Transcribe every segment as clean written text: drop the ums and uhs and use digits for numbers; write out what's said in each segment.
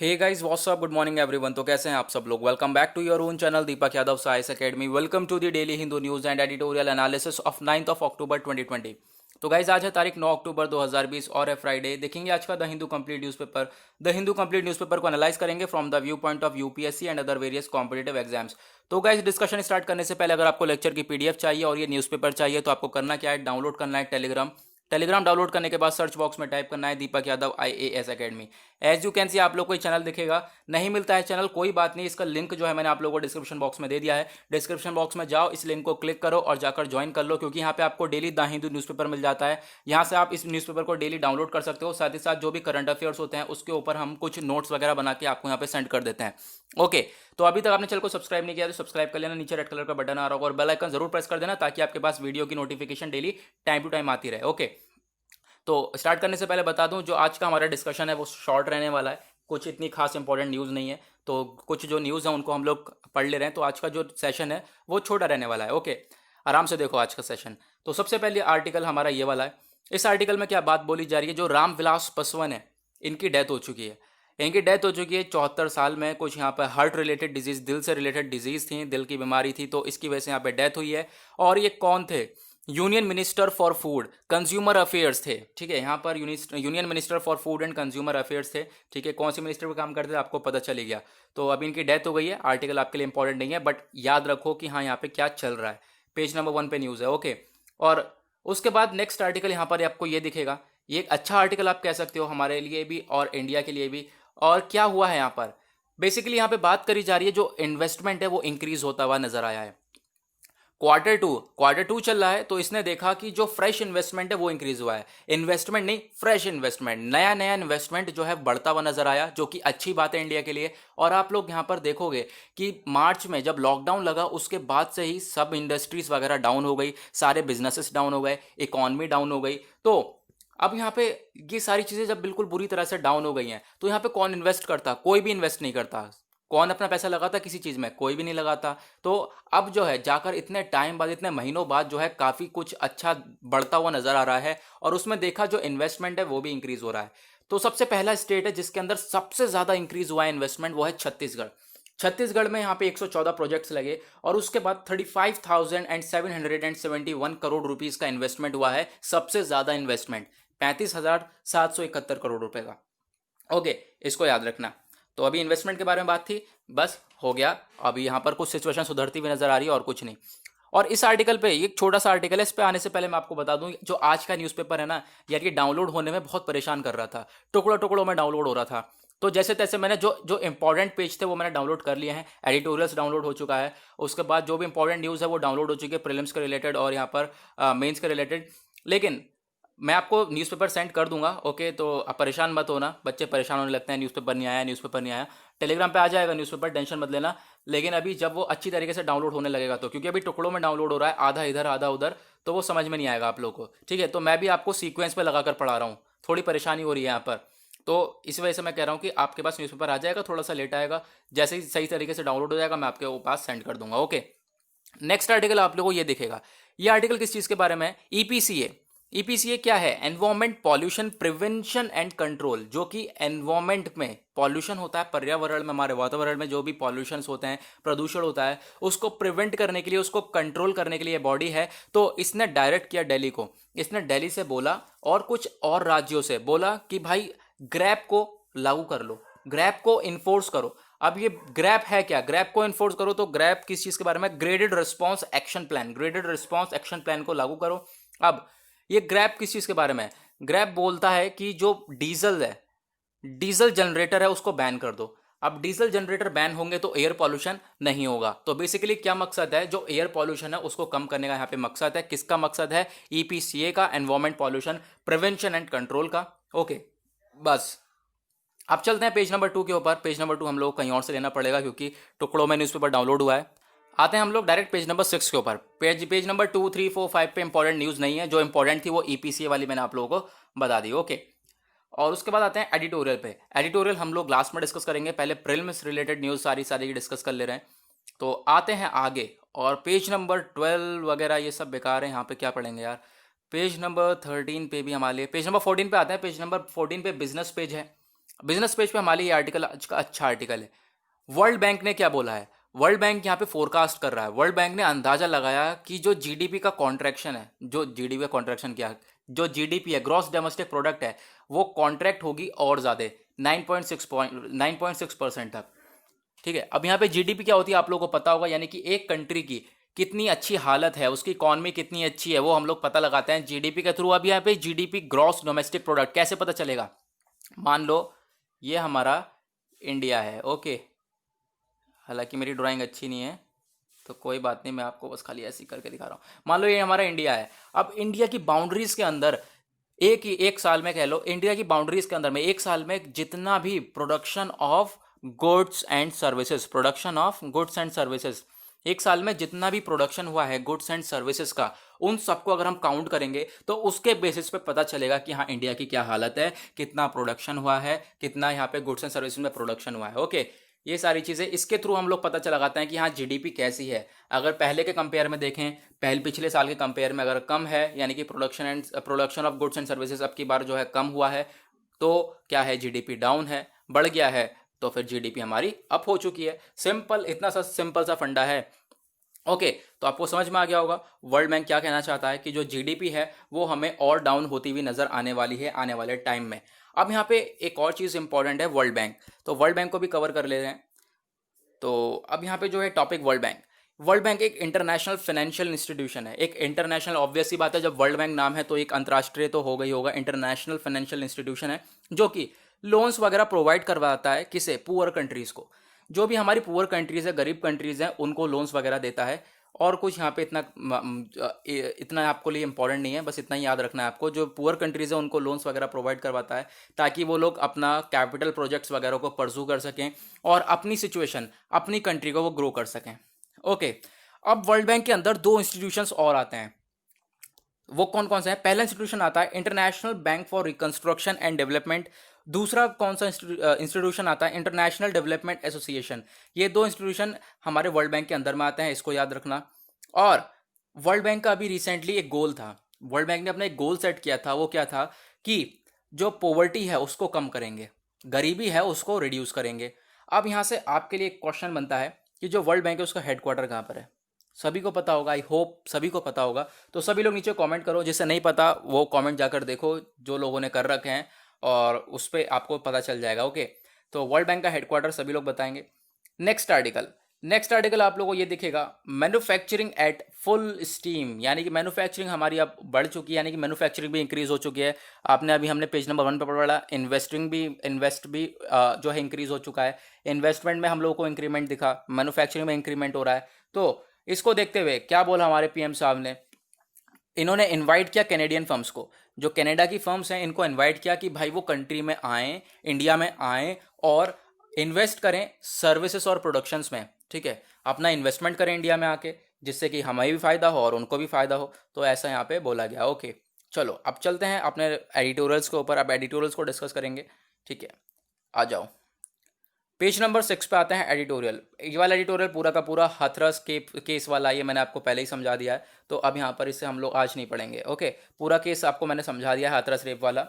हे guys what's up good morning everyone. तो कैसे हैं आप सब लोग। Welcome back to your own channel Deepak Yadav science academy. Welcome to the daily Hindu news and editorial analysis of 9th of October 2020। तो guys आज है तारीख 9 अक्टूबर 2020 और है फ्राइडे। देखेंगे आज का the Hindu complete newspaper. The Hindu complete newspaper को एनालाइज करेंगे from the view point of UPSC and other various competitive exams. तो गाइस डिस्कशन स्टार्ट करने से पहले अगर आपको लेक्चर की पीडीएफ चाहिए और ये न्यूज़पेपर चाहिए तो आपको करना क्या है, डाउनलोड करना है टेलीग्राम डाउनलोड करने के बाद सर्च बॉक्स में टाइप करना है Deepak Yadav IAS academy. As you can see आप लोग को चैनल दिखेगा। नहीं मिलता है चैनल कोई बात नहीं, इसका लिंक जो है मैंने आप लोगों को डिस्क्रिप्शन बॉक्स में दे दिया है। डिस्क्रिप्शन बॉक्स में जाओ, इस लिंक को क्लिक करो और जाकर ज्वाइन कर लो, क्योंकि यहाँ पे आपको डेली द हिंदू न्यूज़पेपर मिल जाता है। यहाँ से आप इस न्यूज़पेपर को डेली डाउनलोड कर सकते हो। साथ ही साथ जो भी करंट अफेयर्स होते हैं उसके ऊपर हम कुछ नोट्स वगैरह बना के आपको यहाँ पे सेंड कर देते हैं। ओके, तो अभी तक आपने चैनल को सब्सक्राइब नहीं किया तो सब्सक्राइब कर लेना, नीचे रेड कलर का बटन आ रहा होगा और बेल आइकन जरूर प्रेस कर देना ताकि आपके पास वीडियो की notification daily time to time आती रहे। ओके, तो स्टार्ट करने से पहले बता दूं जो आज का हमारा डिस्कशन है वो शॉर्ट रहने वाला है। कुछ इतनी खास इंपॉर्टेंट न्यूज़ नहीं है, तो कुछ जो न्यूज़ है उनको हम लोग पढ़ ले रहे हैं। तो आज का जो सेशन है वो छोटा रहने वाला है। ओके, आराम से देखो आज का सेशन। तो सबसे पहले आर्टिकल हमारा ये वाला है। इस आर्टिकल में क्या बात बोली जा रही है, जो रामविलास पासवान है इनकी डेथ हो चुकी है। इनकी डेथ हो चुकी है 74 साल में। कुछ यहाँ पर हार्ट रिलेटेड डिजीज, दिल से रिलेटेड डिजीज थी, दिल की बीमारी थी, तो इसकी वजह से यहाँ पे डेथ हुई है। और ये कौन थे? Union minister for food consumer affairs थे। ठीक है, यहाँ पर union minister for food and consumer affairs थे। ठीक है, कौन से मिनिस्टर पर काम करते थे आपको पता चल गया। तो अभी इनकी डेथ हो गई है। आर्टिकल आपके लिए इंपॉर्टेंट नहीं है, बट याद रखो कि हाँ यहाँ पे क्या चल रहा है। पेज नंबर 1 पे न्यूज़ है। ओके, और उसके बाद नेक्स्ट आर्टिकल यहाँ पर आपको ये दिखेगा। ये एक अच्छा आर्टिकल आप कह सकते हो हमारे लिए भी और इंडिया के लिए भी। और क्या हुआ है यहाँ पर, बेसिकली यहाँ पे बात करी जा रही है जो इन्वेस्टमेंट है वो इंक्रीज होता हुआ नजर आया है। क्वार्टर टू चल रहा है, तो इसने देखा कि जो फ्रेश इन्वेस्टमेंट है वो इंक्रीज हुआ है। इन्वेस्टमेंट नहीं, फ्रेश इन्वेस्टमेंट, नया नया इन्वेस्टमेंट जो है बढ़ता हुआ नजर आया, जो कि अच्छी बात है इंडिया के लिए। और आप लोग यहाँ पर देखोगे कि मार्च में जब लॉकडाउन लगा उसके बाद से ही सब इंडस्ट्रीज वगैरह डाउन हो गई, सारे बिजनेसेस डाउन हो गए, इकॉनमी डाउन हो गई। तो अब यहाँ पे ये सारी चीजें जब बिल्कुल बुरी तरह से डाउन हो गई हैं तो यहाँ पे कौन इन्वेस्ट करता? कोई भी इन्वेस्ट नहीं करता। कौन अपना पैसा लगाता किसी चीज में? कोई भी नहीं लगाता। तो अब जो है जाकर इतने टाइम बाद, इतने महीनों बाद जो है काफी कुछ अच्छा बढ़ता हुआ नजर आ रहा है। और उसमें देखा जो इन्वेस्टमेंट है वो भी इंक्रीज हो रहा है। तो सबसे पहला स्टेट है जिसके अंदर सबसे ज्यादा इंक्रीज हुआ है इन्वेस्टमेंट, वो है छत्तीसगढ़। छत्तीसगढ़ में यहाँ पे 114 प्रोजेक्ट्स लगे और उसके बाद 35,771 करोड़ रुपीस का इन्वेस्टमेंट हुआ है। सबसे ज्यादा इन्वेस्टमेंट 35,771 करोड़ रुपए का। ओके, इसको याद रखना। तो अभी इन्वेस्टमेंट के बारे में बात थी, बस हो गया। अभी यहाँ पर कुछ सिचुएशन सुधरती हुई नजर आ रही है और कुछ नहीं। और इस आर्टिकल पे, ये एक छोटा सा आर्टिकल है, इस पे आने से पहले मैं आपको बता दूं जो आज का न्यूज़पेपर है ना यार, ये डाउनलोड होने में बहुत परेशान कर रहा था। टुकड़ों टुकड़ों में डाउनलोड हो रहा था। तो जैसे तैसे मैंने जो जो इंपॉर्टेंट पेज थे वो मैंने डाउनलोड कर लिए हैं। एडिटोरियल्स डाउनलोड हो चुका है। उसके बाद जो भी इंपॉर्टेंट न्यूज़ है वो डाउनलोड हो चुकी है, प्रीलिम्स के रिलेटेड और यहाँ पर मेंस के रिलेटेड। लेकिन मैं आपको न्यूज़पेपर सेंड कर दूंगा। ओके, तो आप परेशान मत होना, बच्चे परेशान होने लगते हैं न्यूज़पेपर नहीं आया, न्यूज़पेपर नहीं आया। टेलीग्राम पे आ जाएगा न्यूज़पेपर, टेंशन मत लेना। लेकिन अभी जब वो अच्छी तरीके से डाउनलोड होने लगेगा तो, क्योंकि अभी टुकड़ों में डाउनलोड हो रहा है, आधा इधर आधा उधर, तो वो समझ में नहीं आएगा आप लोग को। ठीक है, तो मैं भी आपको सीक्वेंस पे लगा कर पढ़ा रहा हूँ, थोड़ी परेशानी हो रही है यहाँ पर। तो इस वजह से मैं कह रहा हूँ कि आपके पास न्यूज़पेपर आ जाएगा, थोड़ा सा लेट आएगा। जैसे ही सही तरीके से डाउनलोड हो जाएगा मैं आपके पास सेंड कर दूंगा। ओके, नेक्स्ट आर्टिकल आप लोगों को ये दिखेगा। ये आर्टिकल किस चीज़ के बारे में है? ईपीसीए। ईपीसीए क्या है? Environment pollution prevention and control. जो कि एनवायरमेंट में पॉल्यूशन होता है, पर्यावरण में, हमारे वातावरण में जो भी पॉल्यूशन होते हैं, प्रदूषण होता है, उसको प्रिवेंट करने के लिए, उसको कंट्रोल करने के लिए बॉडी है। तो इसने डायरेक्ट किया दिल्ली को। इसने दिल्ली से बोला और कुछ और राज्यों से बोला कि भाई ग्रैप को लागू कर लो, ग्रैप को इन्फोर्स करो। अब ये ग्रैप है क्या? ग्रैप को इन्फोर्स करो तो ग्रैप किस चीज के बारे में? Graded response action plan. Graded response action plan को लागू करो। अब ये ग्रैप किस चीज के बारे में है? ग्रैप बोलता है कि जो डीजल है, डीजल जनरेटर है, उसको बैन कर दो। अब डीजल जनरेटर बैन होंगे तो एयर पॉल्यूशन नहीं होगा। तो बेसिकली क्या मकसद है? जो एयर पॉल्यूशन है उसको कम करने का यहाँ पे मकसद है। किसका मकसद है? ईपीसीए का, environment pollution prevention and control का। ओके, बस अब चलते हैं पेज नंबर 2 के ऊपर। पेज नंबर 2 हम लोग कहीं और से लेना पड़ेगा क्योंकि टुकड़ों में न्यूज़पेपर डाउनलोड हुआ है। आते हैं हम लोग डायरेक्ट पेज नंबर 6 के ऊपर। पेज नंबर 2, 3, 4, 5 पे इंपॉर्टेंट न्यूज़ नहीं है। जो इंपॉर्टेंट थी वो ईपीसीए वाली मैंने आप लोगों को बता दी। ओके, और उसके बाद आते हैं एडिटोरियल पे। एडिटोरियल हम लोग लास्ट में डिस्कस करेंगे, पहले प्रीलिम्स रिलेटेड न्यूज़ सारी सारी डिस्कस कर ले रहे हैं। तो आते हैं आगे, और पेज नंबर 12 वगैरह ये सब बेकार है, यहाँ पे क्या पढ़ेंगे यार। पेज नंबर 13 पे भी हमारे लिए, पेज नंबर 14 पे आते हैं। पेज नंबर 14 पे बिजनेस पेज है। बिजनेस पेज पे हमारे ये आर्टिकल आज का अच्छा आर्टिकल है। वर्ल्ड बैंक ने क्या बोला है, वर्ल्ड बैंक यहाँ पे फोरकास्ट कर रहा है। वर्ल्ड बैंक ने अंदाजा लगाया कि जो जीडीपी का कॉन्ट्रैक्शन है, जो जीडीपी का कॉन्ट्रैक्शन क्या है, जो जीडीपी है, ग्रॉस डोमेस्टिक प्रोडक्ट है, वो कॉन्ट्रैक्ट होगी और ज़्यादा 9.6% तक। ठीक है, अब यहाँ पे जीडीपी क्या होती है आप लोगों को पता होगा, यानी कि एक कंट्री की कितनी अच्छी हालत है, उसकी इकॉनमी कितनी अच्छी है, वो हम लोग पता लगाते हैं जीडीपी के थ्रू। अब यहाँ पे जीडीपी ग्रॉस डोमेस्टिक प्रोडक्ट कैसे पता चलेगा, मान लो ये हमारा इंडिया है, ओके, हालांकि मेरी ड्राइंग अच्छी नहीं है तो कोई बात नहीं, मैं आपको बस खाली ऐसे ही करके दिखा रहा हूँ। मान लो ये हमारा इंडिया है। अब इंडिया की बाउंड्रीज के अंदर एक साल में कह लो, इंडिया की बाउंड्रीज के अंदर में एक साल में जितना भी production of goods and services, production of goods and services, एक साल में जितना भी प्रोडक्शन हुआ है गुड्स एंड सर्विसेज का, उन सबको अगर हम काउंट करेंगे तो उसके बेसिस पे पता चलेगा कि हाँ इंडिया की क्या हालत है, कितना प्रोडक्शन हुआ है, कितना यहाँ पे गुड्स एंड सर्विसेज में प्रोडक्शन हुआ है। ओके, ये सारी चीज़ें इसके थ्रू हम लोग पता चला लगाते हैं कि हाँ जीडीपी कैसी है। अगर पहले के कंपेयर में देखें, पिछले साल के कंपेयर में अगर कम है, यानी कि production of goods and services अब की बार जो है कम हुआ है, तो क्या है जीडीपी डाउन है, बढ़ गया है, तो फिर जीडीपी हमारी अप हो चुकी है। सिंपल, इतना सा सिंपल सा फंडा है। ओके, तो आपको समझ में आ गया होगा वर्ल्ड बैंक क्या कहना चाहता है कि जो जीडीपी है वो हमें और डाउन होती हुई नजर आने वाली है आने वाले टाइम में। अब यहाँ पे एक और चीज़ इंपॉर्टेंट है, वर्ल्ड बैंक, तो वर्ल्ड बैंक को भी कवर कर ले रहे हैं। तो अब यहाँ पे जो है टॉपिक वर्ल्ड बैंक एक इंटरनेशनल फाइनेंशियल इंस्टीट्यूशन है, एक इंटरनेशनल, ऑब्वियस सी बात है जब वर्ल्ड बैंक नाम है तो एक अंतर्राष्ट्रीय तो हो गई होगा, इंटरनेशनल फाइनेंशियल इंस्टीट्यूशन है जो कि लोन्स वगैरह प्रोवाइड करवाता है किसे, पुअर कंट्रीज को। जो भी हमारी पुअर कंट्रीज है, गरीब कंट्रीज हैं, उनको लोन्स वगैरह देता है। और कुछ यहाँ पे इतना आपको लिए इंपॉर्टेंट नहीं है, बस इतना ही याद रखना है आपको, जो पुअर कंट्रीज है उनको लोन्स वगैरह प्रोवाइड करवाता है ताकि वो लोग अपना कैपिटल प्रोजेक्ट्स वगैरह को परसू कर सकें और अपनी सिचुएशन, अपनी कंट्री को वो ग्रो कर सकें। ओके, अब वर्ल्ड बैंक के अंदर दो इंस्टीट्यूशंस और आते हैं, वो कौन कौन से हैं? पहला इंस्टीट्यूशन आता है international bank for reconstruction and development. दूसरा कौन सा इंस्टीट्यूशन आता है? International development association. ये दो इंस्टीट्यूशन हमारे वर्ल्ड बैंक के अंदर में आते हैं, इसको याद रखना। और वर्ल्ड बैंक का अभी रिसेंटली एक गोल था, वर्ल्ड बैंक ने अपना एक गोल सेट किया था, वो क्या था कि जो पॉवर्टी है उसको कम करेंगे, गरीबी है उसको रिड्यूस करेंगे। अब यहाँ से आपके लिए एक क्वेश्चन बनता है कि जो वर्ल्ड बैंक है उसका हेडक्वार्टर कहाँ पर है? सभी को पता होगा, आई होप सभी को पता होगा। तो सभी लोग नीचे कमेंट करो, जिसे नहीं पता वो कमेंट जाकर देखो जो लोगों ने कर रखे हैं, और उस पर आपको पता चल जाएगा। ओके, तो वर्ल्ड बैंक का हेडक्वार्टर सभी लोग बताएंगे। नेक्स्ट आर्टिकल आप लोगों को ये दिखेगा, मैन्युफैक्चरिंग एट फुल स्टीम, यानी कि मैन्युफैक्चरिंग हमारी अब बढ़ चुकी है, यानी कि मैन्युफैक्चरिंग भी इंक्रीज हो चुकी है। आपने अभी हमने पेज नंबर 1 पर पढ़ा, इन्वेस्ट भी जो है इंक्रीज हो चुका है। इन्वेस्टमेंट में हम लोगों को इंक्रीमेंट दिखा, मैन्युफैक्चरिंग में इंक्रीमेंट हो रहा है। तो इसको देखते हुए क्या बोला हमारे पीएम साहब ने, इन्होंने इनवाइट किया कैनेडियन फर्म्स को, जो कनाडा की फर्म्स हैं इनको इनवाइट किया कि भाई वो कंट्री में आएँ, इंडिया में आएँ और इन्वेस्ट करें सर्विसेज और प्रोडक्शंस में। ठीक है, अपना इन्वेस्टमेंट करें इंडिया में आके, जिससे कि हमें भी फ़ायदा हो और उनको भी फ़ायदा हो। तो ऐसा यहाँ पे बोला गया। ओके, चलो अब चलते हैं अपने एडिटोरियल्स के ऊपर, अब एडिटोरियल्स को डिस्कस करेंगे। ठीक है, आ जाओ, पेज नंबर 6 पे आते हैं एडिटोरियल। ये वाला एडिटोरियल पूरा का पूरा हाथरस केस वाला, ये मैंने आपको पहले ही समझा दिया है, तो अब यहाँ पर इससे हम लोग आज नहीं पढ़ेंगे। ओके, पूरा केस आपको मैंने समझा दिया है, हाथरस रेप वाला।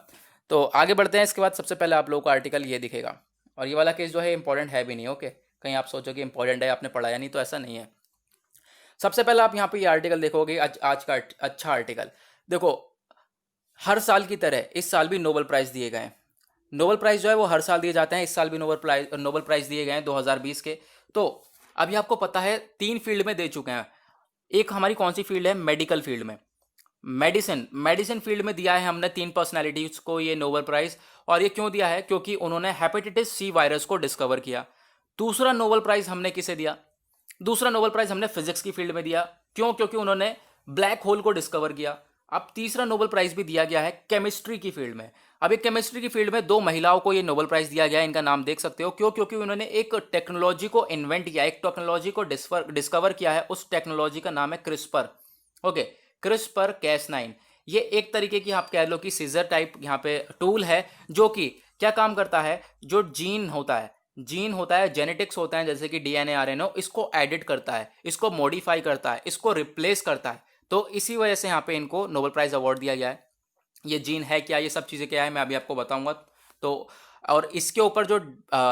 तो आगे बढ़ते हैं। इसके बाद सबसे पहले आप लोगों को आर्टिकल ये दिखेगा, और ये वाला केस जो है इंपॉर्टेंट है भी नहीं। ओके, कहीं आप सोचो कि इंपॉर्टेंट है, आपने पढ़ाया नहीं, तो ऐसा नहीं है। सबसे पहले आप यहाँ पे ये आर्टिकल देखोगे, आज का अच्छा आर्टिकल देखो। हर साल की तरह इस साल भी नोबेल प्राइज़ दिए गए। नोबेल प्राइज़ जो है वो हर साल दिए जाते हैं, इस साल भी नोबेल प्राइज़ दिए गए हैं 2020 के। तो अभी आपको पता है 3 फील्ड में दे चुके हैं। एक हमारी कौन सी फील्ड है? मेडिकल फील्ड में, मेडिसिन फील्ड में दिया है हमने 3 पर्सनैलिटीज़ को ये नोबेल प्राइज़। और ये क्यों दिया है? क्योंकि उन्होंने हेपेटाइटिस सी वायरस को डिस्कवर किया। दूसरा नोबेल प्राइज़ हमने किसे दिया? दूसरा नोबेल प्राइज़ हमने फिजिक्स की फील्ड में दिया। क्यों? क्योंकि उन्होंने ब्लैक होल को डिस्कवर किया। अब तीसरा नोबेल प्राइज़ भी दिया गया है केमिस्ट्री की फील्ड में। अब एक केमिस्ट्री की फील्ड में 2 महिलाओं को ये नोबेल प्राइज़ दिया गया है, इनका नाम देख सकते हो। क्यों? क्योंकि उन्होंने एक टेक्नोलॉजी को इन्वेंट किया, एक टेक्नोलॉजी को डिस्कवर किया है। उस टेक्नोलॉजी का नाम है क्रिस्पर। Okay, CRISPR Cas9। ये एक तरीके की आप कह लो कि सीजर टाइप यहाँ पे टूल है, जो कि क्या काम करता है? जो जीन होता है, जेनेटिक्स होता है, जैसे कि डीएनए आरएनए, इसको एडिट करता है, इसको मॉडिफाई करता है, इसको रिप्लेस करता है। तो इसी वजह से यहाँ पे इनको नोबेल प्राइज़ अवार्ड दिया गया है। ये जीन है क्या, ये सब चीज़ें क्या है, मैं अभी आपको बताऊंगा। तो और इसके ऊपर जो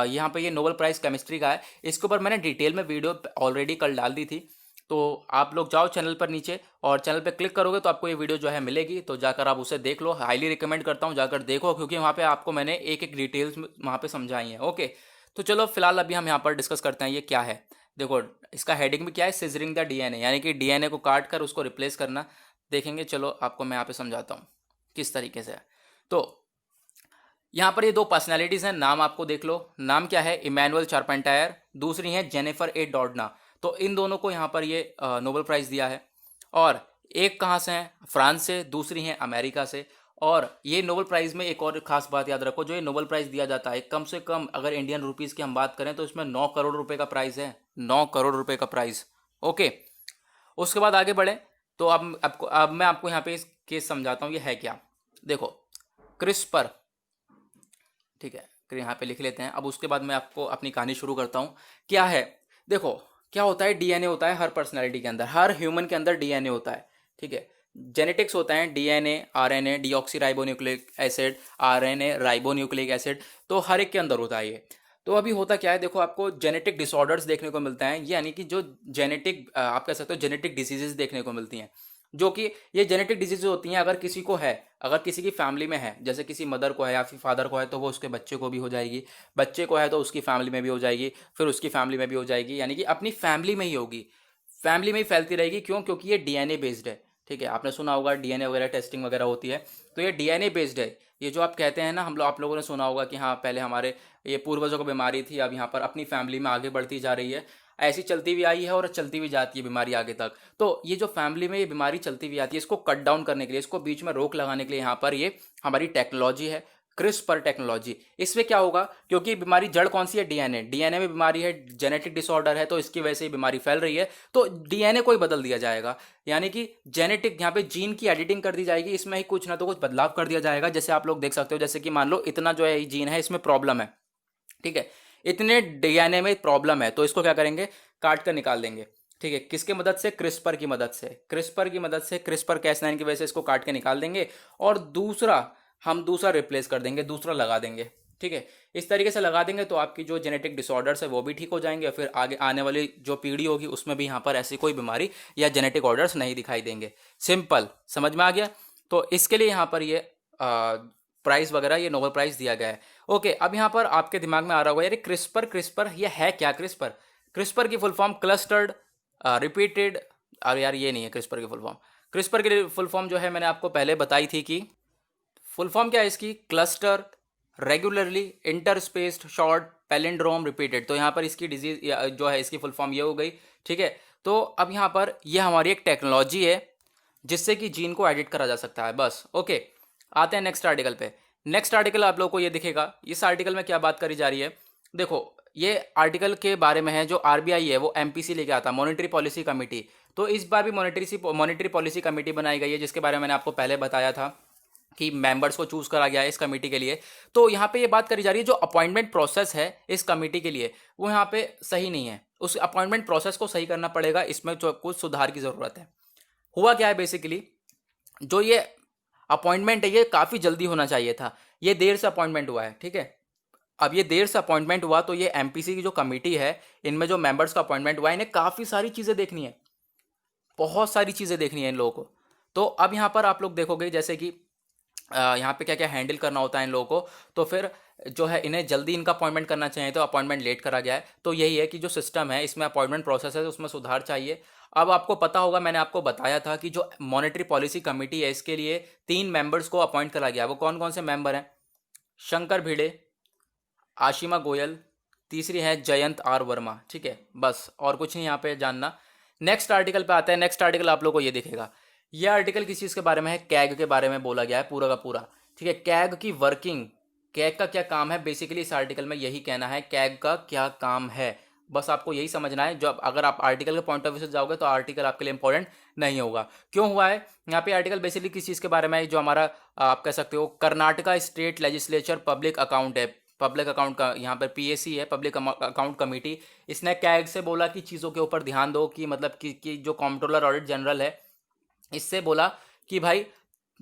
यहाँ पे ये नोबेल प्राइज़ केमिस्ट्री का है, इसके ऊपर मैंने डिटेल में वीडियो ऑलरेडी कल डाल दी थी। तो आप लोग जाओ चैनल पर नीचे और चैनल पे क्लिक करोगे तो आपको ये वीडियो जो है मिलेगी, तो जाकर आप उसे देख लो। हाईली रिकमेंड करता हूँ जाकर देखो, क्योंकि वहाँ पे आपको मैंने एक एक डिटेल्स वहाँ पे समझाई हैं। ओके, तो चलो फिलहाल अभी हम यहाँ पर डिस्कस करते हैं ये क्या है। देखो इसका हेडिंग भी क्या है, सिजरिंग द डीएनए, यानी कि डीएनए को काट कर उसको रिप्लेस करना। देखेंगे, चलो आपको मैं यहाँ पे समझाता हूँ किस तरीके से है। तो यहाँ पर ये दो पर्सनैलिटीज़ हैं, नाम आपको देख लो। नाम क्या है, इमैनुअल चार्पेंटायर, दूसरी है जेनिफर ए डॉर्डना। तो इन दोनों को यहाँ पर ये नोबेल प्राइज़ दिया है। और एक कहाँ से हैं, फ्रांस से, दूसरी हैं अमेरिका से। और ये नोबेल प्राइज़ में एक और खास बात याद रखो, जो ये नोबेल प्राइज़ दिया जाता है कम से कम अगर इंडियन रुपीज़ की हम बात करें तो इसमें 9 करोड़ रुपए का प्राइज़ है, 9 करोड़ रुपए का प्राइज़। ओके, उसके बाद आगे बढ़े तो अब मैं आपको यहाँ पे इस केस समझाता हूँ ये है क्या। देखो क्रिस्पर, ठीक है, फिर यहाँ पे लिख लेते हैं। अब उसके बाद मैं आपको अपनी कहानी शुरू करता हूँ। क्या है, देखो क्या होता है, डीएनए होता है हर पर्सनैलिटी के अंदर, हर ह्यूमन के अंदर डीएनए होता है। ठीक है, जेनेटिक्स होता है DNA, RNA, deoxy ribonucleic acid, RNA ribonucleic acid, तो हर एक के अंदर होता है ये। तो अभी होता क्या है, देखो आपको जेनेटिक डिसऑर्डर्स देखने को मिलते हैं, यानी कि जो जेनेटिक आप कह सकते हो जेनेटिक डिसीजेज देखने को मिलती हैं, जो कि ये जेनेटिक डिजीज होती हैं। अगर किसी को है, अगर किसी की फैमिली में है, जैसे किसी मदर को है या फिर फादर को है, तो वो उसके बच्चे को भी हो जाएगी, बच्चे को है तो उसकी फैमिली में भी हो जाएगी, फिर उसकी फैमिली में भी हो जाएगी, यानी कि अपनी फैमिली में ही होगी, फैमिली में ही फैलती रहेगी। क्यों? क्योंकि ये डीएनए बेस्ड है। ठीक है, आपने सुना होगा डीएनए वगैरह टेस्टिंग वगैरह होती है, तो ये डीएनए बेस्ड है। ये जो आप कहते हैं ना, हम लोग आप लोगों ने सुना होगा कि हाँ पहले हमारे ये पूर्वजों को बीमारी थी, अब यहाँ पर अपनी फैमिली में आगे बढ़ती जा रही है, ऐसी चलती भी आई है और चलती भी जाती है बीमारी आगे तक। तो ये जो फैमिली में ये बीमारी चलती भी आती है, इसको कट डाउन करने के लिए, इसको बीच में रोक लगाने के लिए यहाँ पर ये हमारी टेक्नोलॉजी है, क्रिस्पर टेक्नोलॉजी। इसमें क्या होगा, क्योंकि बीमारी जड़ कौन सी है, डीएनए, डीएनए में बीमारी है, जेनेटिक डिसऑर्डर है, तो इसकी वजह से बीमारी फैल रही है, तो डीएनए को ही बदल दिया जाएगा। यानी कि जेनेटिक यहाँ पे जीन की एडिटिंग कर दी जाएगी, इसमें ही कुछ ना तो कुछ बदलाव कर दिया जाएगा। जैसे आप लोग देख सकते हो, जैसे कि मान लो इतना जो है जीन है इसमें प्रॉब्लम है, ठीक है, इतने डीएनए में प्रॉब्लम है, तो इसको क्या करेंगे, काट कर निकाल देंगे। ठीक है, किसके मदद से, क्रिस्पर की मदद से, क्रिस्पर की मदद से, क्रिस्पर Cas9 की वजह से इसको काट के निकाल देंगे, और हम दूसरा रिप्लेस कर देंगे, दूसरा लगा देंगे। ठीक है, इस तरीके से लगा देंगे तो आपकी जो जेनेटिक डिसऑर्डर्स है वो भी ठीक हो जाएंगे, फिर आगे आने वाली जो पीढ़ी होगी उसमें भी यहाँ पर ऐसी कोई बीमारी या जेनेटिक ऑर्डर्स नहीं दिखाई देंगे। सिंपल, समझ में आ गया। तो इसके लिए यहाँ पर ये प्राइज वगैरह, ये नोबेल प्राइज दिया गया है। ओके, अब यहाँ पर आपके दिमाग में आ रहा होगा यार क्रिस्पर ये है क्या, क्रिस्पर की फुल फॉर्म क्लस्टर्ड रिपीटेड, और यार ये नहीं है क्रिस्पर की फुल फॉर्म। क्रिस्पर की फुल फॉर्म जो है मैंने आपको पहले बताई थी कि फुल फॉर्म क्या है इसकी, cluster regularly interspaced short palindrome repeated. तो यहाँ पर इसकी डिजीज जो है इसकी फुल फॉर्म ये हो गई। ठीक है, तो अब यहाँ पर ये हमारी एक टेक्नोलॉजी है जिससे कि जीन को एडिट करा जा सकता है। बस ओके, आते हैं नेक्स्ट आर्टिकल पे। नेक्स्ट आर्टिकल आप लोगों को ये दिखेगा, इस आर्टिकल में क्या बात करी जा रही है। देखो ये आर्टिकल के बारे में है, जो आरबीआई है वो एमपीसी लेके आता, मॉनेटरी पॉलिसी कमेटी। तो इस बार भी मॉनेटरी पॉलिसी कमेटी बनाई गई है, जिसके बारे में मैंने आपको पहले बताया था कि मेंबर्स को चूज करा गया है इस कमेटी के लिए। तो यहाँ पे ये बात करी जा रही है, जो अपॉइंटमेंट प्रोसेस है इस कमेटी के लिए वो यहाँ पे सही नहीं है, उस अपॉइंटमेंट प्रोसेस को सही करना पड़ेगा, इसमें जो कुछ सुधार की ज़रूरत है। हुआ क्या है बेसिकली, जो ये अपॉइंटमेंट है ये काफ़ी जल्दी होना चाहिए था, ये देर से अपॉइंटमेंट हुआ है। ठीक है, अब ये देर से अपॉइंटमेंट हुआ तो ये एमपीसी की जो कमेटी है, इनमें जो मेंबर्स का अपॉइंटमेंट हुआ है, इन्हें काफ़ी सारी चीज़ें देखनी है, बहुत सारी चीज़ें देखनी है इन लोगों को। तो अब यहाँ पर आप लोग देखोगे जैसे कि यहाँ पे क्या क्या हैंडल करना होता है इन लोगों को, तो फिर जो है इन्हें जल्दी इनका अपॉइंटमेंट करना चाहिए, तो अपॉइंटमेंट लेट करा गया है। तो यही है कि जो सिस्टम है इसमें अपॉइंटमेंट प्रोसेस है उसमें सुधार चाहिए। अब आपको पता होगा, मैंने आपको बताया था कि जो मॉनेटरी पॉलिसी कमेटी है इसके लिए 3 मेंबर्स को अपॉइंट करा गया। वो कौन कौन से मेंबर हैं, शंकर भिड़े, आशिमा गोयल, तीसरी है जयंत आर वर्मा। ठीक है, बस और कुछ नहीं यहाँ पे जानना। नेक्स्ट आर्टिकल पे आते हैं। नेक्स्ट आर्टिकल आप लोग को ये दिखेगा, ये आर्टिकल किस चीज़ के बारे में है, कैग के बारे में बोला गया है पूरा का पूरा। ठीक है, कैग की वर्किंग, कैग का क्या काम है, बेसिकली इस आर्टिकल में यही कहना है, कैग का क्या काम है, बस आपको यही समझना है। जब अगर आप आर्टिकल के पॉइंट ऑफ व्यू से जाओगे तो आर्टिकल आपके लिए इंपॉर्टेंट नहीं होगा। क्यों हुआ है, यहाँ पे आर्टिकल बेसिकली किस चीज़ के बारे में है, जो हमारा आप कह सकते हो Karnataka state legislature public account है, पब्लिक अकाउंट का यहाँ पर पीएसी है, पब्लिक अकाउंट कमेटी। इसने कैग से बोला कि चीज़ों के ऊपर ध्यान दो, कि मतलब कि जो कंट्रोलर ऑडिट जनरल है इससे बोला कि भाई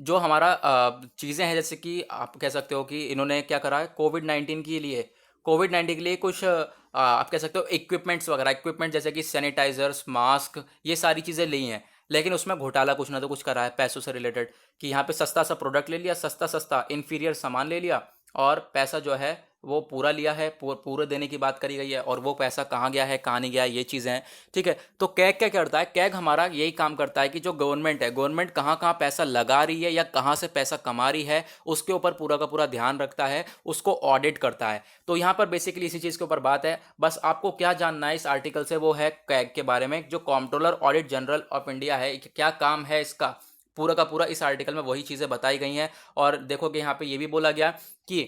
जो हमारा चीज़ें हैं, जैसे कि आप कह सकते हो कि इन्होंने क्या करा है कोविड 19 के लिए कुछ आप कह सकते हो इक्विपमेंट्स वगैरह, इक्विपमेंट जैसे कि सैनिटाइजर्स, मास्क, ये सारी चीज़ें ली हैं। लेकिन उसमें घोटाला कुछ ना तो कुछ करा है पैसों से रिलेटेड, कि यहाँ पे सस्ता सा प्रोडक्ट ले लिया, सस्ता सस्ता इन्फीरियर सामान ले लिया, और पैसा जो है वो पूरा लिया है, पूरे देने की बात करी गई है, और वो पैसा कहाँ गया है कहाँ नहीं गया है, ये चीज़ें हैं। ठीक है, तो कैग क्या करता है, कैग हमारा यही काम करता है कि जो गवर्नमेंट है, गवर्नमेंट कहाँ कहाँ पैसा लगा रही है या कहाँ से पैसा कमा रही है, उसके ऊपर पूरा का पूरा ध्यान रखता है, उसको ऑडिट करता है। तो यहाँ पर बेसिकली इसी चीज़ के ऊपर बात है। बस आपको क्या जानना है इस आर्टिकल से, वो है कैग के बारे में, जो comptroller audit general of India है, क्या काम है इसका, पूरा का पूरा इस आर्टिकल में वही चीज़ें बताई गई हैं। और देखोगे यहाँ पे ये भी बोला गया कि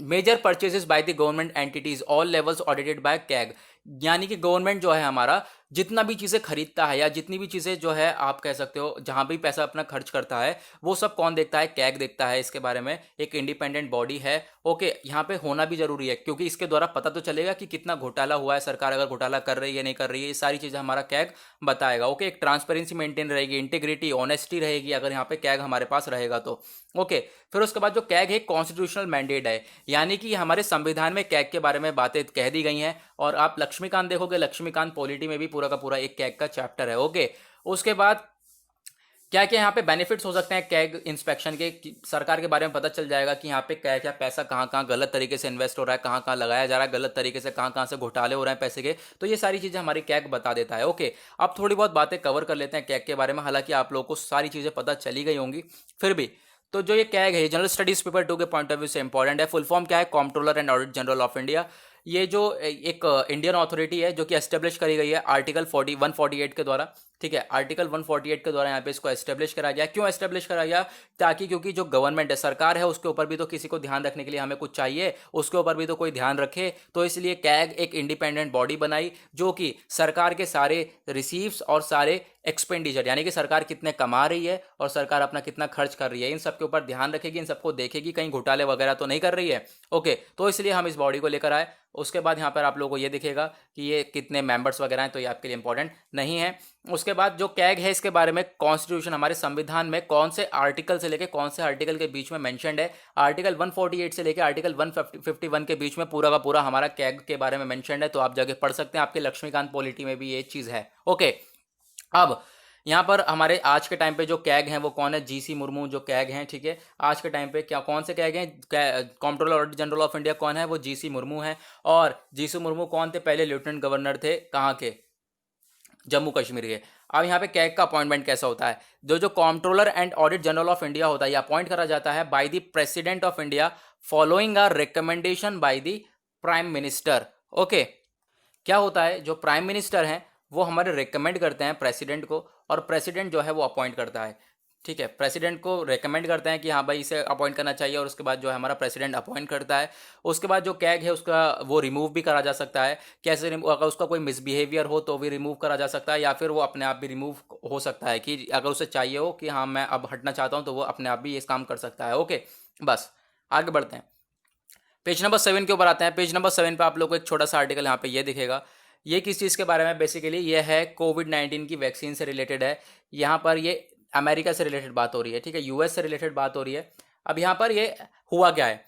major purchases by the government entities all levels audited by CAG, यानी कि गवर्नमेंट जो है हमारा जितना भी चीज़ें खरीदता है या जितनी भी चीज़ें जो है आप कह सकते हो जहाँ भी पैसा अपना खर्च करता है, वो सब कौन देखता है, कैग देखता है। इसके बारे में एक इंडिपेंडेंट बॉडी है। ओके, यहाँ पे होना भी जरूरी है, क्योंकि इसके द्वारा पता तो चलेगा कि कितना घोटाला हुआ है, सरकार अगर घोटाला कर रही है नहीं कर रही है, ये सारी चीज़ें हमारा कैग बताएगा। ओके, एक ट्रांसपेरेंसी मेंटेन रहेगी, इंटीग्रिटी, ऑनेस्टी रहेगी अगर यहाँ पे कैग हमारे पास रहेगा तो। ओके, फिर उसके बाद जो कैग है कॉन्स्टिट्यूशनल मैंडेट है, यानी कि हमारे संविधान में कैग के बारे में बातें कह दी गई हैं। और आप लक्ष्मीकांत देखोगे, लक्ष्मीकांत पॉलिटी में भी पूरा का पूरा एक कैग का चैप्टर है। ओके, उसके बाद क्या क्या यहाँ पे बेनिफिट्स हो सकते हैं कैग इंस्पेक्शन के, सरकार के बारे में पता चल जाएगा कि यहाँ पे क्या क्या पैसा कहाँ कहाँ गलत तरीके से इन्वेस्ट हो रहा है, कहाँ कहाँ लगाया जा रहा है गलत तरीके से, कहाँ कहाँ से घोटाले हो रहे हैं पैसे के, तो ये सारी चीज़ें हमारी कैग बता देता है। ओके, अब थोड़ी बहुत बातें कवर कर लेते हैं कैग के बारे में, हालांकि आप लोगों को सारी चीज़ें पता चली गई होंगी फिर भी। तो जो ये कैग है, जनरल स्टडीज पेपर 2 के पॉइंट ऑफ व्यू से इंपॉर्टेंट है। फुल फॉर्म क्या है, comptroller and audit general of India. ये जो एक इंडियन अथॉरिटी है जो कि एस्टेब्लिश करी गई है आर्टिकल 148 के द्वारा। ठीक है, आर्टिकल 148 के द्वारा यहाँ पे इसको एस्टेब्लिश करा गया। क्यों एस्टेब्लिश करा गया, ताकि क्योंकि जो गवर्नमेंट है, सरकार है, उसके ऊपर भी तो किसी को ध्यान रखने के लिए हमें कुछ चाहिए, उसके ऊपर भी तो कोई ध्यान रखे। तो इसलिए कैग एक इंडिपेंडेंट बॉडी बनाई जो कि सरकार के सारे रिसीव्स और सारे एक्सपेंडिचर, यानी कि सरकार कितने कमा रही है और सरकार अपना कितना खर्च कर रही है, इन सब के ऊपर ध्यान रखेगी, इन सबको देखेगी कहीं घोटाले वगैरह तो नहीं कर रही है। ओके, तो इसलिए हम इस बॉडी को लेकर आए। उसके बाद यहाँ पर आप लोगों को ये दिखेगा कि ये कितने मेंबर्स वगैरह हैं, तो ये आपके लिए इंपॉर्टेंट नहीं है। उसके बाद जो कैग है इसके बारे में कॉन्स्टिट्यूशन, हमारे संविधान में कौन से आर्टिकल से लेके कौन से आर्टिकल के बीच में मेंशन्ड है, आर्टिकल 148 से लेके आर्टिकल 151 के बीच में पूरा का पूरा हमारा कैग के बारे में मेंशन्ड है। तो आप जाके पढ़ सकते हैं, आपके लक्ष्मीकांत पॉलिटी में भी ये चीज़ है। ओके, अब यहाँ पर हमारे आज के टाइम पे जो कैग हैं वो कौन है, जीसी मुर्मू जो कैग हैं। ठीक है, आज के टाइम पे क्या कौन से कैग हैं, comptroller audit general of India कौन है, वो जीसी मुर्मू है। और जीसी मुर्मू कौन थे, पहले लेफ्टिनेंट गवर्नर थे, कहाँ के, जम्मू कश्मीर के। अब यहाँ पे कैग का अपॉइंटमेंट कैसा होता है, जो comptroller and audit general of India होता है, ये अपॉइंट करा जाता है by the president of India following a recommendation by the prime minister. Okay, क्या होता है, जो प्राइम मिनिस्टर हैं वो हमारे रिकमेंड करते हैं प्रेसिडेंट को, और प्रेसिडेंट जो है वो अपॉइंट करता है। ठीक है, प्रेसिडेंट को रेकमेंड करते हैं कि हाँ भाई इसे अपॉइंट करना चाहिए, और उसके बाद जो है हमारा प्रेसिडेंट अपॉइंट करता है। उसके बाद जो कैग है उसका वो रिमूव भी करा जा सकता है। कैसे अगर उसका कोई मिसबिहेवियर हो तो भी रिमूव करा जा सकता है, या फिर वो अपने आप भी रिमूव हो सकता है, कि अगर उसे चाहिए हो कि हाँ मैं अब हटना चाहता हूँ, तो वो अपने आप भी इस काम कर सकता है। ओके, बस आगे बढ़ते हैं, पेज नंबर 7 के ऊपर आते हैं। पेज नंबर 7 पे आप लोग को एक छोटा सा आर्टिकल यहाँ पे ये दिखेगा। ये किस चीज़ के बारे में, बेसिकली ये है कोविड-19 की वैक्सीन से रिलेटेड है। यहाँ पर ये अमेरिका से रिलेटेड बात हो रही है, ठीक है, यूएस से रिलेटेड बात हो रही है। अब यहाँ पर ये हुआ क्या है,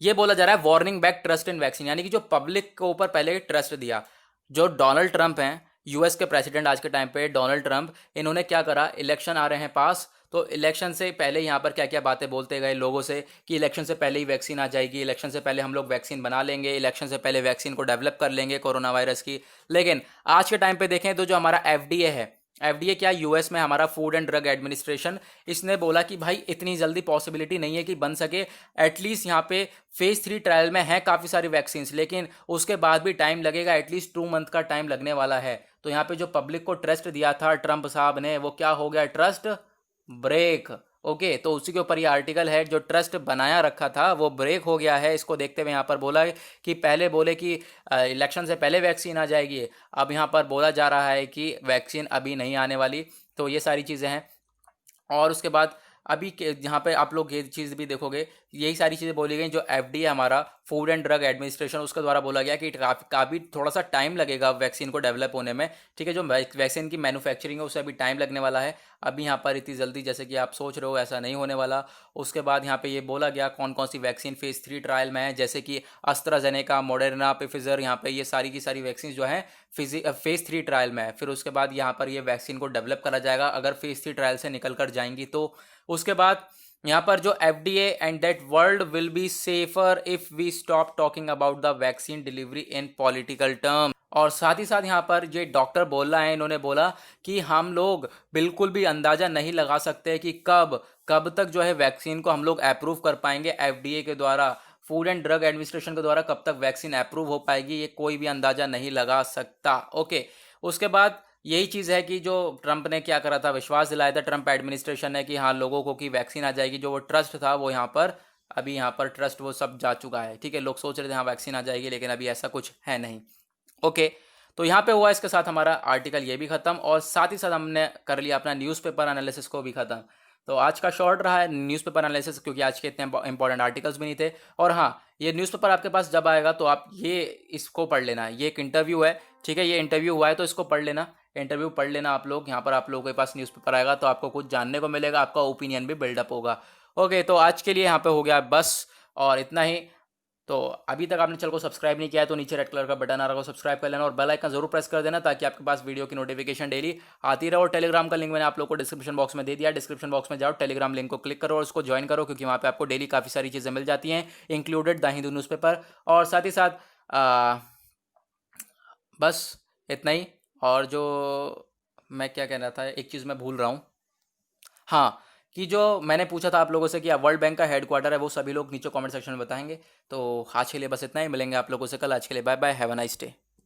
ये बोला जा रहा है warning back trust in vaccine, यानी कि जो पब्लिक के ऊपर पहले ट्रस्ट दिया, जो डोनाल्ड ट्रंप हैं यूएस के प्रेसिडेंट आज के टाइम पे, डोनाल्ड ट्रंप, इन्होंने क्या करा, इलेक्शन आ रहे हैं पास, तो इलेक्शन से पहले यहाँ पर क्या क्या बातें बोलते गए लोगों से कि इलेक्शन से पहले ही वैक्सीन आ जाएगी, इलेक्शन से पहले हम लोग वैक्सीन बना लेंगे, इलेक्शन से पहले वैक्सीन को डेवलप कर लेंगे कोरोना वायरस की। लेकिन आज के टाइम पे देखें तो जो हमारा एफडीए है, एफडीए क्या, यूएस में हमारा फूड एंड ड्रग एडमिनिस्ट्रेशन, इसने बोला कि भाई इतनी जल्दी पॉसिबिलिटी नहीं है कि बन सके। एटलीस्ट यहाँ पे फेज 3 ट्रायल में है काफ़ी सारी वैक्सीन, लेकिन उसके बाद भी टाइम लगेगा, एटलीस्ट 2 मंथ का टाइम लगने वाला है। तो यहाँ पे जो पब्लिक को ट्रस्ट दिया था ट्रंप साहब ने, वो क्या हो गया, ट्रस्ट ब्रेक। ओके, तो उसी के ऊपर ये आर्टिकल है, जो ट्रस्ट बनाया रखा था वो ब्रेक हो गया है। इसको देखते हुए यहाँ पर बोला है कि पहले बोले कि इलेक्शन से पहले वैक्सीन आ जाएगी, अब यहाँ पर बोला जा रहा है कि वैक्सीन अभी नहीं आने वाली। तो ये सारी चीज़ें हैं। और उसके बाद अभी के यहाँ पे आप लोग ये चीज़ भी देखोगे, यही सारी चीज़ें बोली गई जो एफडीए हमारा फूड एंड ड्रग एडमिनिस्ट्रेशन उसके द्वारा बोला गया कि काफ़ी थोड़ा सा टाइम लगेगा वैक्सीन को डेवलप होने में, ठीक है। जो वैक्सीन की मैन्युफैक्चरिंग है उसे अभी टाइम लगने वाला है। अभी यहाँ पर इतनी जल्दी जैसे कि आप सोच रहे हो ऐसा नहीं होने वाला। उसके बाद यहाँ पे ये बोला गया कौन कौन सी वैक्सीन फेज़ 3 ट्रायल में है, जैसे कि एस्ट्राजेनेका, मॉडर्ना, पिफिजर, यहाँ पे ये सारी की सारी वैक्सीन जो है फेज़ 3 ट्रायल में है। फिर उसके बाद यहाँ पर ये वैक्सीन को डेवलप करा जाएगा, अगर फेज़ 3 ट्रायल से निकल कर जाएंगी तो। उसके बाद यहाँ पर जो FDA and that world will be safer if we stop talking about the vaccine delivery in political term. और साथ ही साथ यहाँ पर ये डॉक्टर बोल रहा है, इन्होंने बोला कि हम लोग बिल्कुल भी अंदाजा नहीं लगा सकते कि कब तक जो है वैक्सीन को हम लोग अप्रूव कर पाएंगे एफडीए के द्वारा, फूड एंड ड्रग एडमिनिस्ट्रेशन के द्वारा कब तक वैक्सीन अप्रूव हो पाएगी, ये कोई भी अंदाजा नहीं लगा सकता। ओके, उसके बाद यही चीज़ है कि जो ट्रंप ने क्या करा था, विश्वास दिलाया था ट्रंप एडमिनिस्ट्रेशन ने कि हाँ लोगों को कि वैक्सीन आ जाएगी। जो वो ट्रस्ट था वो यहाँ पर अभी यहाँ पर ट्रस्ट वो सब जा चुका है, ठीक है। लोग सोच रहे थे हाँ वैक्सीन आ जाएगी, लेकिन अभी ऐसा कुछ है नहीं। ओके, तो यहाँ पे हुआ, इसके साथ हमारा आर्टिकल ये भी ख़त्म और साथ ही साथ हमने कर लिया अपना न्यूज़पेपर एनालिसिस को भी ख़त्म। तो आज का शॉर्ट रहा है न्यूज़पेपर एनालिसिस, क्योंकि आज के इतने इंपॉर्टेंट आर्टिकल्स भी नहीं थे। और हाँ, ये न्यूज़पेपर आपके पास जब आएगा तो आप ये इसको पढ़ लेना, ये एक इंटरव्यू है, ठीक है। ये इंटरव्यू हुआ है तो इसको पढ़ लेना, इंटरव्यू पढ़ लेना आप लोग। यहाँ पर आप लोगों के पास न्यूज़पेपर आएगा तो आपको कुछ जानने को मिलेगा, आपका ओपिनियन भी बिल्डअप होगा। ओके, तो आज के लिए यहाँ पे हो गया बस और इतना ही। तो अभी तक आपने चैनल को सब्सक्राइब नहीं किया है तो नीचे रेड कलर का बटन आ रहा है, सब्सक्राइब कर लेना और बेल आइकन जरूर प्रेस कर देना ताकि आपके पास वीडियो की नोटिफिकेशन डेली आती रहे। और टेलीग्राम का लिंक मैंने आप लोग को डिस्क्रिप्शन बॉक्स में दे दिया, डिस्क्रिप्शन बॉक्स में जाओ, टेलीग्राम लिंक को क्लिक करो और उसको ज्वाइन करो, क्योंकि वहाँ पे आपको डेली काफ़ी सारी चीज़ें मिल जाती हैं, इंक्लूडेड द हिंदू न्यूज़पेपर। और साथ ही साथ बस इतना ही। और जो मैं क्या कहना था, एक चीज़ मैं भूल रहा हूँ, हाँ, कि जो मैंने पूछा था आप लोगों से कि वर्ल्ड बैंक का हेडक्वार्टर है, वो सभी लोग नीचे कमेंट सेक्शन में बताएंगे। तो आज के लिए बस इतना ही, मिलेंगे आप लोगों से कल। आज के लिए bye bye, have a nice day.